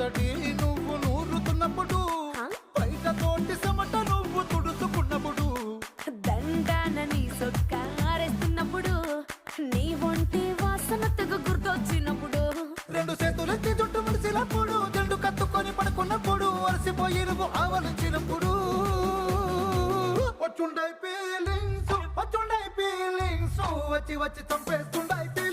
సందడి నువ్వు నూరుతున్నప్పుడు, బయట తోటి సమట నువ్వు తుడుచుకున్నప్పుడు, దండాన నీ సొక్కారేస్తున్నప్పుడు, నీ ఒంటి వాసన తెగ గుర్తొచ్చినప్పుడు, రెండు చేతులెత్తి చుట్టు మలిసినప్పుడు, జండు కత్తుకొని పడుకున్నప్పుడు, అలసిపోయి నువ్వు ఆవలించినప్పుడు, వచ్చుండై ఫీలింగ్స్ వచ్చి వచ్చి చంపేస్తుండై ఫీలింగ్స్.